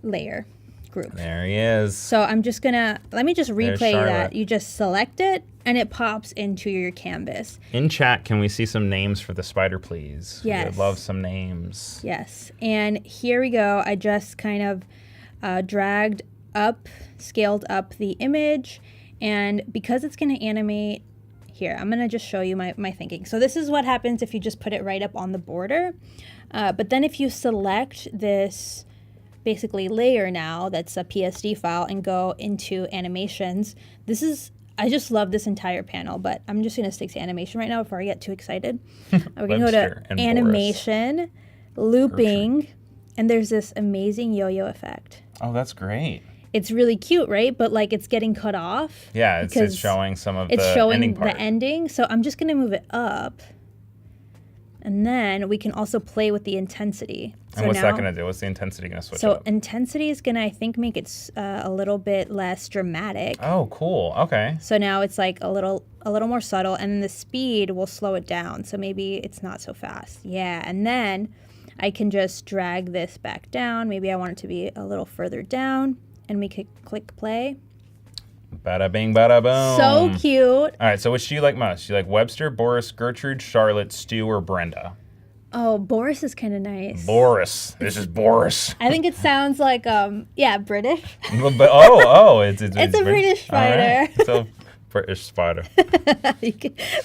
layer group. There he is. So I'm just gonna, let me just replay Charlotte. that. You just select it and it pops into your canvas. In chat, can we see some names for the spider, please? Yes. We'd love some names. Yes, and here we go. I just kind of dragged up, scaled up the image, and because it's gonna animate, here, I'm gonna just show you my thinking. So this is what happens if you just put it right up on the border. But then if you select this basically layer now, that's a PSD file, and go into animations, this is, I just love this entire panel, but I'm just gonna stick to animation right now before I get too excited. We're gonna go to animation, looping, and there's this amazing yo-yo effect. Oh, that's great. It's really cute, right? But like it's getting cut off. Yeah, it's showing some of it's the showing ending part. the ending. So I'm just gonna move it up. And then we can also play with the intensity. And what's that going to do? What's the intensity going to switch up? So intensity is going to, I think, make it a little bit less dramatic. Oh, cool. Okay. So now it's like a little more subtle, and the speed will slow it down. So maybe it's not so fast. Yeah, and then I can just drag this back down. Maybe I want it to be a little further down, and we could click play. Bada bing, bada boom. So cute. All right, so which do you like most? Do you like Webster, Boris, Gertrude, Charlotte, Stu, or Brenda? Oh, Boris is kind of nice. Boris. This is Boris. I think it sounds like, British. But it's a British spider. Right. It's a British spider.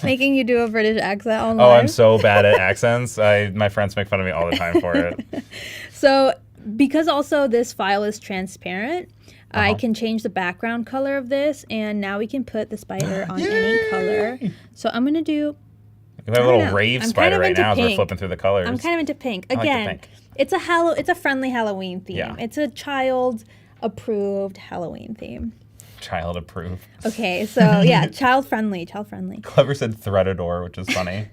Making you do a British accent online. Oh, I'm so bad at accents. My friends make fun of me all the time for it. So, because also this file is transparent, I can change the background color of this, and now we can put the spider on any color. So I'm going to do... We have a little rave spider right now as we're flipping through the colors. I'm kind of into pink. I like Again, the pink. It's a friendly Halloween theme. Yeah. It's a child-approved Halloween theme. Child approved. Okay, so yeah, child-friendly. Clever said threadador, which is funny.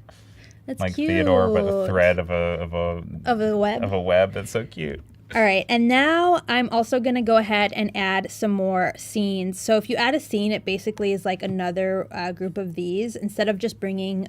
That's like cute. Theodore, but the thread of a web. Of a web. That's so cute. All right, and now I'm also gonna go ahead and add some more scenes. So if you add a scene, it basically is like another group of these. Instead of just bringing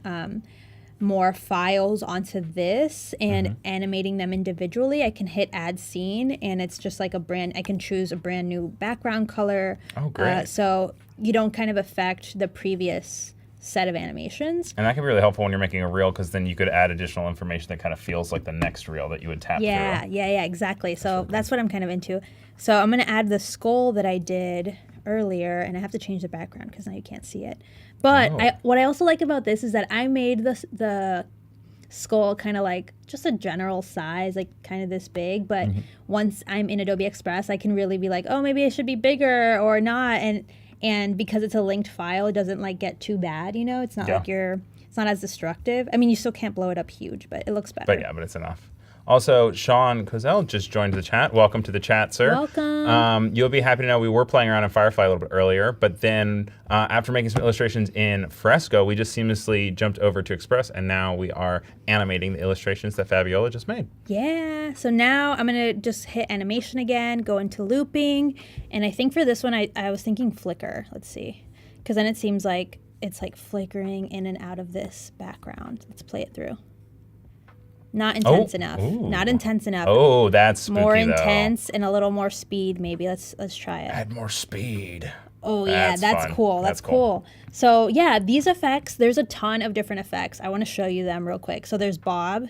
more files onto this and animating them individually, I can hit add scene, and it's just like I can choose a brand new background color. Oh, great. So you don't kind of affect the previous set of animations. And that can be really helpful when you're making a reel, because then you could add additional information that kind of feels like the next reel that you would tap through. Yeah, exactly. So that's what I'm kind of into. So I'm going to add the skull that I did earlier, and I have to change the background because now you can't see it. But what I also like about this is that I made the skull kind of like just a general size, like kind of this big. But once I'm in Adobe Express, I can really be like, oh, maybe it should be bigger or not. And because it's a linked file, it doesn't like get too bad, you know? It's not like it's not as destructive. I mean, you still can't blow it up huge, but it looks better. But it's enough. Also, Sean Cozell just joined the chat. Welcome to the chat, sir. Welcome. You'll be happy to know we were playing around in Firefly a little bit earlier, but then after making some illustrations in Fresco, we just seamlessly jumped over to Express, and now we are animating the illustrations that Fabiola just made. Yeah, so now I'm gonna just hit animation again, go into looping, and I think for this one, I was thinking flicker. Let's see, because then it seems like it's like flickering in and out of this background. Let's play it through. Not intense enough. Ooh. Not intense enough. Oh, that's spooky, more intense and a little more speed, maybe. Let's try it. Add more speed. Oh yeah, that's fun. cool. That's cool. So yeah, these effects, there's a ton of different effects. I want to show you them real quick. So there's Bob.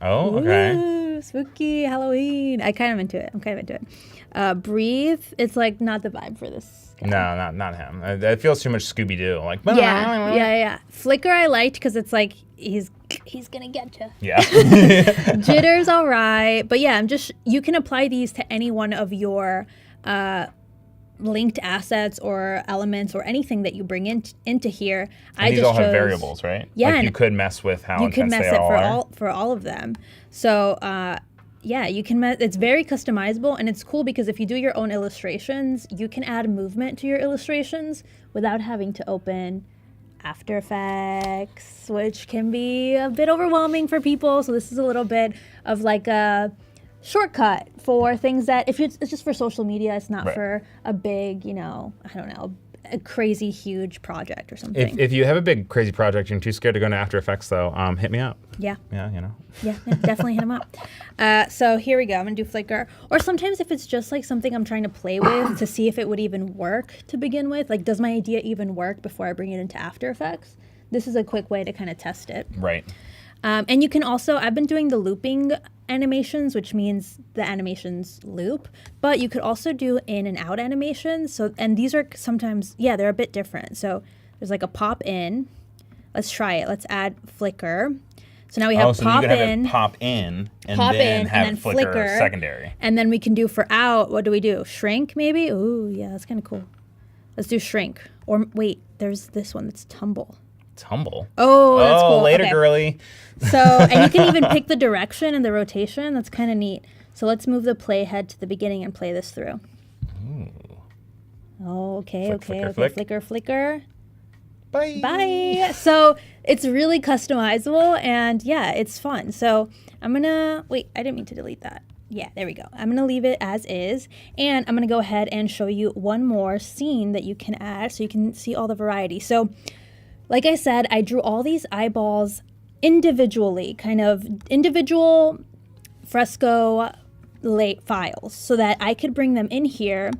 Oh, okay. Ooh, spooky Halloween. I'm kind of into it. Breathe. It's like not the vibe for this guy. No, not him. It feels too much Scooby-Doo. Like, Yeah. Flicker I liked because it's like he's gonna get you. Yeah. Jitter's all right, but yeah, you can apply these to any one of your linked assets or elements or anything that you bring into here. And these all have variables, right? Yeah, like you could mess with how intense they all are. For all of them. So yeah, you can. It's very customizable, and it's cool because if you do your own illustrations, you can add movement to your illustrations without having to open After Effects, which can be a bit overwhelming for people. So this is a little bit of like a shortcut for things that if it's just for social media, it's not for a big, I don't know, a crazy huge project or something. If you have a big crazy project and you're too scared to go into After Effects though, hit me up. Yeah. Yeah, Yeah, definitely hit them up. So here we go. I'm gonna do flicker. Or sometimes if it's just like something I'm trying to play with to see if it would even work to begin with, like does my idea even work before I bring it into After Effects? This is a quick way to kind of test it. Right. And you can also, I've been doing the looping animations, which means the animations loop, but you could also do in and out animations. So, and these are sometimes, they're a bit different. So there's like a pop in. Let's try it. Let's add flicker. So now we have so pop you can in. Have it pop in and pop then in, have and then flicker secondary. And then we can do for out, what do we do? Shrink maybe? Ooh, yeah, that's kind of cool. Let's do shrink. Or wait, there's this one that's tumble. Tumble? Oh, that's cool. Later, okay. girly. So, and you can even pick the direction and the rotation. That's kind of neat. So let's move the playhead to the beginning and play this through. Ooh. Oh, okay. Flicker. Flicker. Bye. So it's really customizable and yeah, it's fun. So I'm gonna, wait, I didn't mean to delete that. Yeah, there we go. I'm gonna leave it as is. And I'm gonna go ahead and show you one more scene that you can add so you can see all the variety. So like I said, I drew all these eyeballs individually, kind of individual Fresco files so that I could bring them in here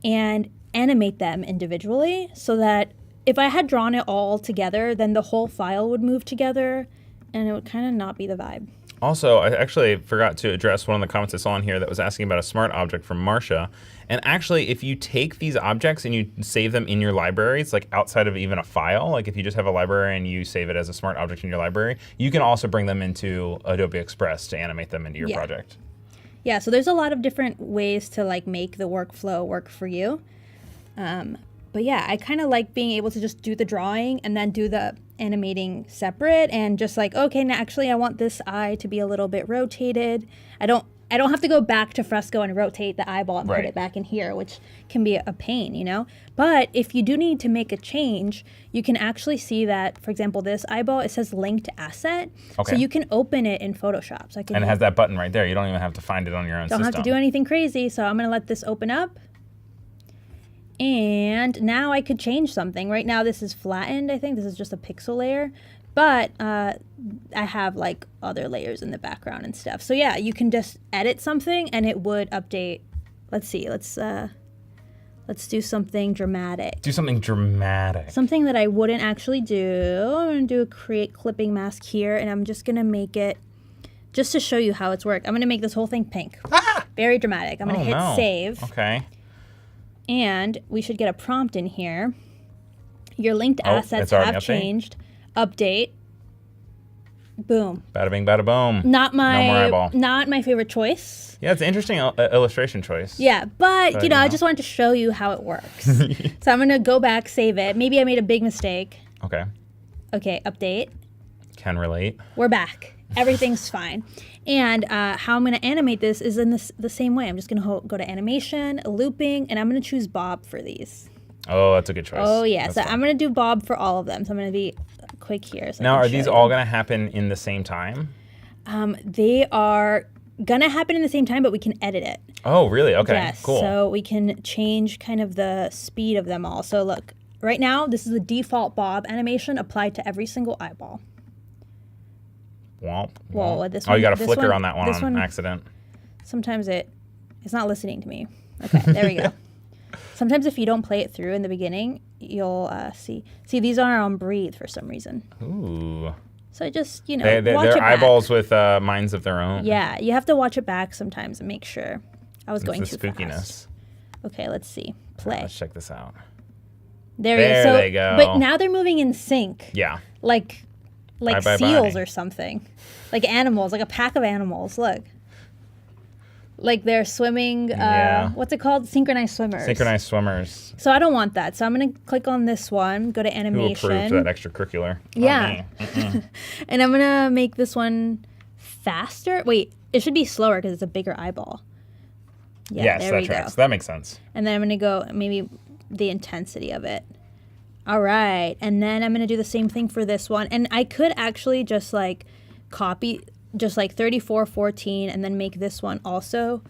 and animate them individually so that if I had drawn it all together, then the whole file would move together and it would kind of not be the vibe. Also, I actually forgot to address one of the comments I saw on here that was asking about a smart object from Marcia. And actually, if you take these objects and you save them in your libraries, like outside of even a file, like if you just have a library and you save it as a smart object in your library, you can also bring them into Adobe Express to animate them into your project. Yeah, so there's a lot of different ways to like make the workflow work for you. But yeah, I kind of like being able to just do the drawing and then do the animating separate and just like, okay, now actually I want this eye to be a little bit rotated. I don't I don't have to go back to Fresco and rotate the eyeball and put Right. it back in here, which can be a pain, you know? But if you do need to make a change, you can actually see that, for example, this eyeball, it says linked asset. Okay. So you can open it in Photoshop. So I can And it has that button right there. You don't even have to find it on your own don't system. have to do anything crazy. So I'm going to let this open up. And now I could change something. Right now this is flattened, I think. This is just a pixel layer. But I have like other layers in the background and stuff. So yeah, you can just edit something and it would update. Let's see. Let's do something dramatic. Do something dramatic. Something that I wouldn't actually do. I'm going to do a create clipping mask here, and I'm just going to make it, just to show you how it's worked, I'm going to make this whole thing pink. Ah! Very dramatic. I'm going to hit save. Okay. And we should get a prompt in here. Your linked assets it's already have updating? changed. Update. Boom. Bada bing, bada boom. Not No more my eyeball. not my favorite choice. Yeah, it's an interesting illustration choice. Yeah, but you know, you I know. just wanted to show you how it works. So I'm going to go back, save it. Maybe I made a big mistake. Okay. Okay, update. Can relate. We're back. Everything's fine. And how I'm going to animate this is in the same way. I'm just going to go to animation, looping, and I'm going to choose Bob for these. Oh, that's a good choice. Oh, yeah. That's So fun. I'm going to do Bob for all of them. So I'm going to be quick here. So I Now, can are show these you. all going to happen in the same time? They are going to happen in the same time, but we can edit it. Oh, really? Okay, Yes. cool. So we can change kind of the speed of them all. So look, right now, this is the default Bob animation applied to every single eyeball. Womp, Whoa, womp. this Oh, you one- got a this flicker one- on that one this on one- accident. Sometimes it's not listening to me. Okay, there we go. Sometimes if you don't play it through in the beginning, you'll see. See, these are on breathe for some reason. Ooh. So just, you know, They're watch it back. eyeballs with minds of their own. Yeah, you have to watch it back sometimes and make sure. I was going It's too the spookiness. fast. Okay, let's see. Play. Let's check this out. There There So, they go. But now they're moving in sync, Yeah. like Bye, bye, seals bye. or something, like animals, like a pack of animals. Look, like they're swimming. Yeah. What's it called? Synchronized swimmers. Synchronized swimmers. So I don't want that. So I'm gonna click on this one. Go to Who animation. approved that extracurricular? Yeah. Not me. And I'm gonna make this one faster. Wait, it should be slower because it's a bigger eyeball. Yeah, Yes, there that we tracks. go. That makes sense. And then I'm gonna go maybe the intensity of it. All right, and then I'm gonna do the same thing for this one. And I could actually just like copy just like 3414 and then make this one also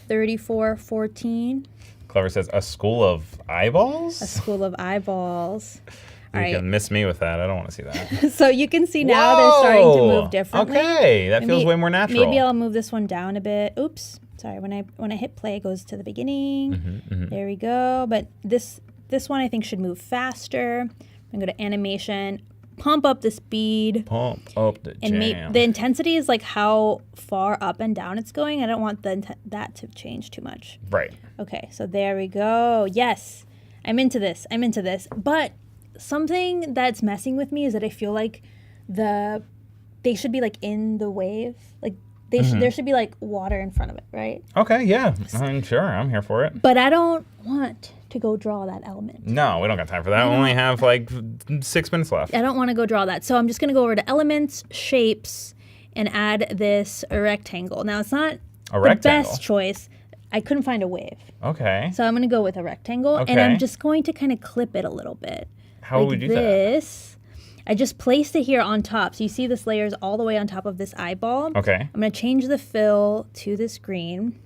3414. Clever says, a school of eyeballs? A school of eyeballs. You All right. can miss me with that. I don't want to see that. So you can see now they're starting to Whoa! move differently. Okay, that feels Maybe- way more natural. Maybe I'll move this one down a bit. Oops. Sorry, when I hit play, it goes to the beginning. Mm-hmm, There we go. But this one I think should move faster. I'm gonna go to animation, pump up the speed, Pump up the and jam. the intensity is like how far up and down it's going. I don't want that to change too much. Right. Okay, so there we go. Yes, I'm into this. But something that's messing with me is that I feel like they should be like in the wave. Like there should be like water in front of it, right? Okay, yeah. I'm sure. I'm here for it. But I don't want to go draw that element. No, we don't got time for that. We only have like 6 minutes left. I don't want to go draw that. So I'm just going to go over to elements, shapes, and add this rectangle. Now it's not A the rectangle? best choice. I couldn't find a wave. Okay. So I'm going to go with a rectangle, and Okay. I'm just going to kind of clip it a little bit. How would you do that? this. I just placed it here on top. So you see this layer is all the way on top of this eyeball. Okay. I'm going to change the fill to this green,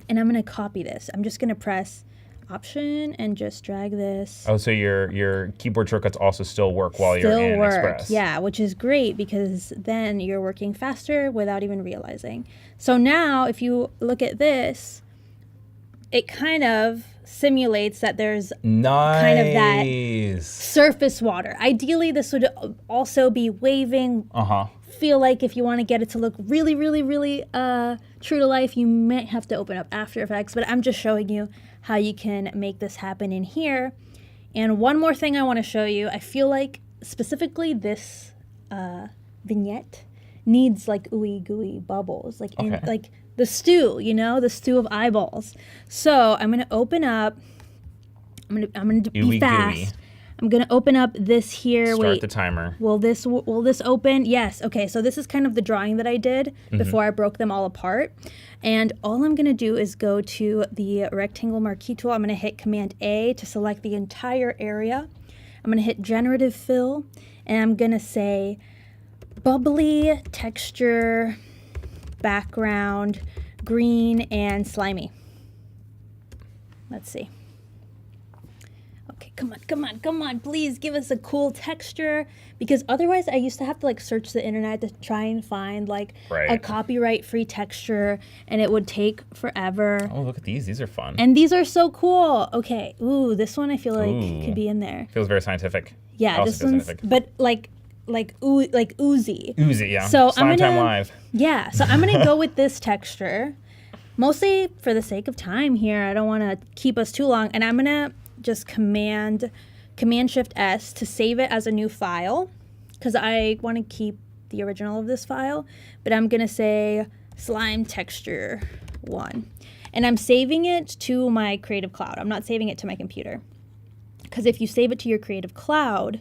and I'm going to copy this. I'm just going to press Option and just drag this. Oh, so your keyboard shortcuts also still work while you're in Express. Yeah, which is great because then you're working faster without even realizing. So now if you look at this, it kind of simulates that there's Nice. kind of that surface water. Ideally, this would also be waving. Uh-huh. Feel like if you want to get it to look really, really, really true to life, you might have to open up After Effects, but I'm just showing you how you can make this happen in here. And one more thing I want to show you, I feel like specifically this vignette needs like ooey gooey bubbles, like in Okay. like the stew, you know, the stew of eyeballs. So I'm gonna open up. I'm gonna be Ooey fast. gooey. I'm gonna open up this here. Start the timer. Will this open? Yes. Okay, so this is kind of the drawing that I did before I broke them all apart. And all I'm gonna do is go to the rectangle marquee tool. I'm gonna hit Command A to select the entire area. I'm gonna hit generative fill, and I'm gonna say bubbly, texture, background, green, and slimy. Let's see. Okay, come on, please give us a cool texture, because otherwise I used to have to like search the internet to try and find like a copyright-free texture, and it would take forever. Oh, look at these. These are fun. And these are so cool. Okay, ooh, this one I feel like could be in there. Feels very scientific. Yeah, this one's, but like oozy. Oozy, yeah. So Slime Time Live. Yeah, so I'm gonna go with this texture, mostly for the sake of time here. I don't want to keep us too long, and I'm gonna just Command Shift S to save it as a new file, because I want to keep the original of this file. But I'm gonna say slime texture 1, and I'm saving it to my Creative Cloud. I'm not saving it to my computer, because if you save it to your Creative Cloud,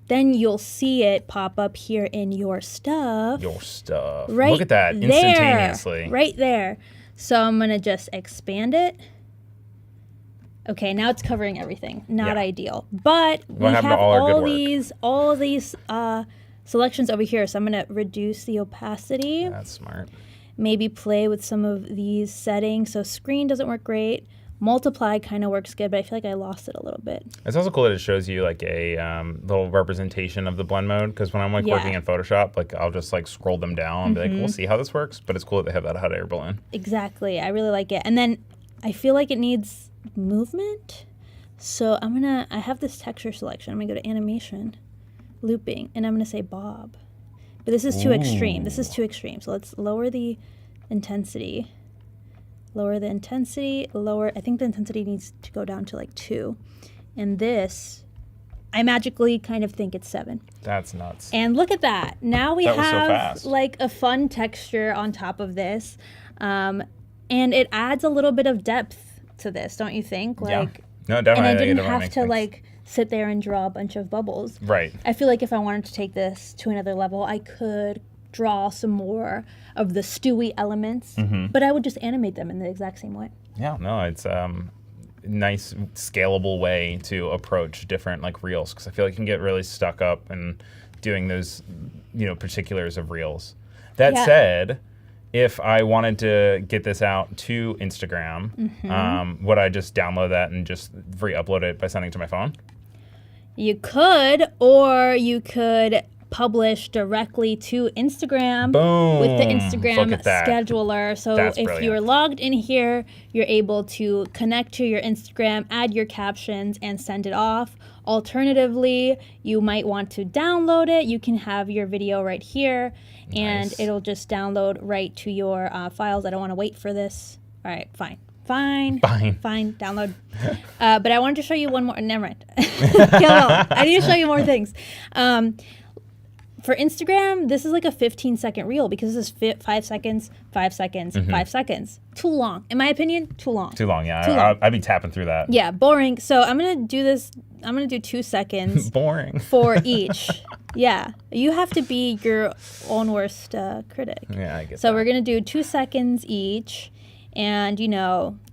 then you'll see it pop up here in your stuff. Right. Look at that, instantaneously. Right there. So I'm gonna just expand it. Okay, now it's covering everything. Not ideal, but we have all these selections over here. So I'm gonna reduce the opacity. That's smart. Maybe play with some of these settings. So screen doesn't work great. Multiply kind of works good, but I feel like I lost it a little bit. It's also cool that it shows you like a little representation of the blend mode, because when I'm like working in Photoshop, like I'll just like scroll them down and be like, we'll see how this works. But it's cool that they have that hot air balloon. Exactly, I really like it. And then I feel like it needs movement, so I have this texture selection. I'm gonna go to animation, looping, and I'm gonna say Bob. But this is too extreme. This is too extreme. So let's lower the intensity. I think the intensity needs to go down to like 2. And this, I magically kind of think it's 7. That's nuts. And look at that. Now we have like a fun texture on top of this. And it adds a little bit of depth to this, don't you think? Like, no, definitely. And I didn't have to like sit there and draw a bunch of bubbles. Right. I feel like if I wanted to take this to another level, I could draw some more of the stewy elements, but I would just animate them in the exact same way. Yeah, no, it's nice scalable way to approach different like reels, because I feel like you can get really stuck up in doing those, particulars of reels. That said, if I wanted to get this out to Instagram, would I just download that and just re-upload it by sending it to my phone? You could, or you could publish directly to Instagram with the Instagram scheduler. So if you're logged in here, you're able to connect to your Instagram, add your captions, and send it off. Alternatively, you might want to download it. You can have your video right here, and it'll just download right to your files. I don't want to wait for this. All right, fine, download. But I wanted to show you one more. Never mind. I need to show you more things. For Instagram, this is like a 15-second reel, because this is 5 seconds, 5 seconds, 5 seconds. Too long. In my opinion, too long. Too long, yeah. I'd be tapping through that. Yeah, boring. So I'm going to do this. I'm going to do 2 seconds. Boring. For each. Yeah. You have to be your own worst critic. Yeah, I get So we're going to do 2 seconds each. And,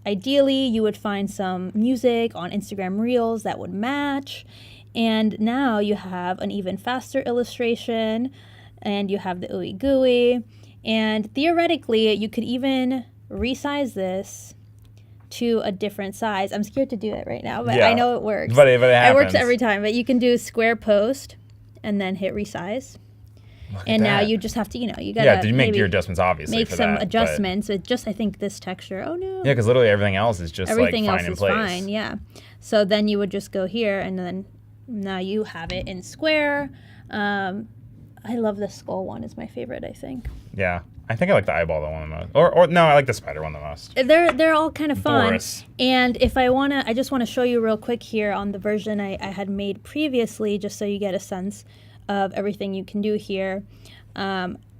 ideally, you would find some music on Instagram Reels that would match. And now you have an even faster illustration, and you have the ooey gooey. And theoretically, you could even resize this to a different size. I'm scared to do it right now, but I know it works. But it happens. It works every time. But you can do square post and then hit resize. And now you just have to, you gotta make your adjustments, obviously. Make some adjustments. But just, I think, this texture. Oh no. Yeah, because literally everything else is just everything like else fine in is place. Fine. Yeah. So then you would just go here, and then now you have it in square. I love the skull one. Is my favorite, I think. Yeah. I think I like the eyeball one the most. Or no, I like the spider one the most. They're all kind of fun. Boris. And if I just want to show you real quick here on the version I had made previously, just so you get a sense of everything you can do here.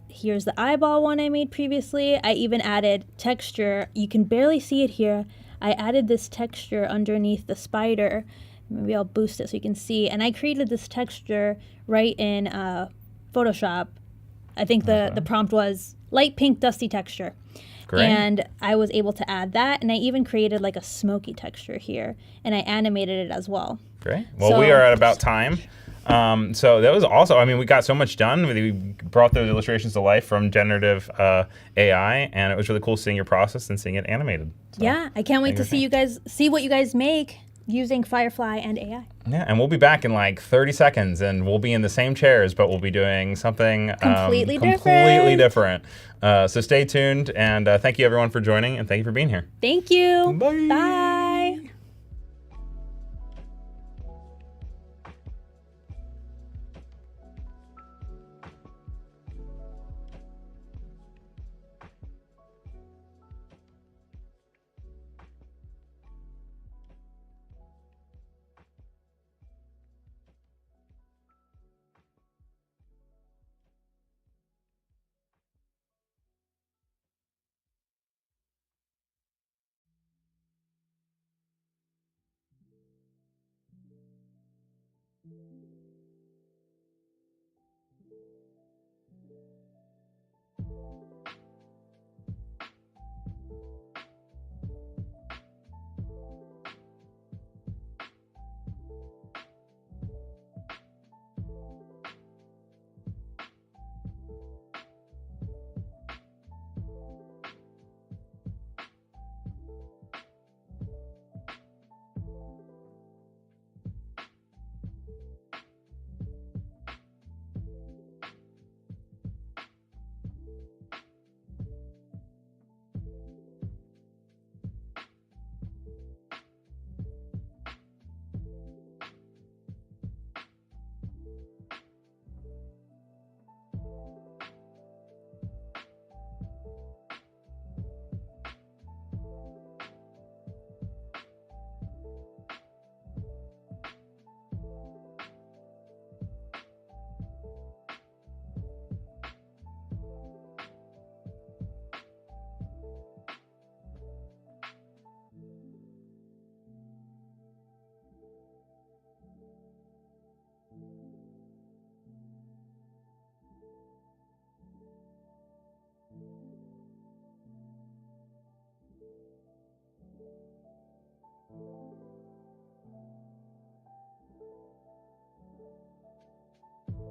Here's the eyeball one I made previously. I even added texture. You can barely see it here. I added this texture underneath the spider, Maybe I'll boost it so you can see. And I created this texture right in Photoshop. I think the prompt was light pink dusty texture. Great. And I was able to add that, and I even created like a smoky texture here, and I animated it as well. Great. Well, we are at about time. So that was also, I mean, we got so much done. We brought those illustrations to life from generative AI, and it was really cool seeing your process and seeing it animated. So, yeah, I can't wait to see what you guys make using Firefly and AI. Yeah, and we'll be back in like 30 seconds, and we'll be in the same chairs, but we'll be doing something completely different. So stay tuned, and thank you everyone for joining, and thank you for being here. Thank you. Bye. Bye.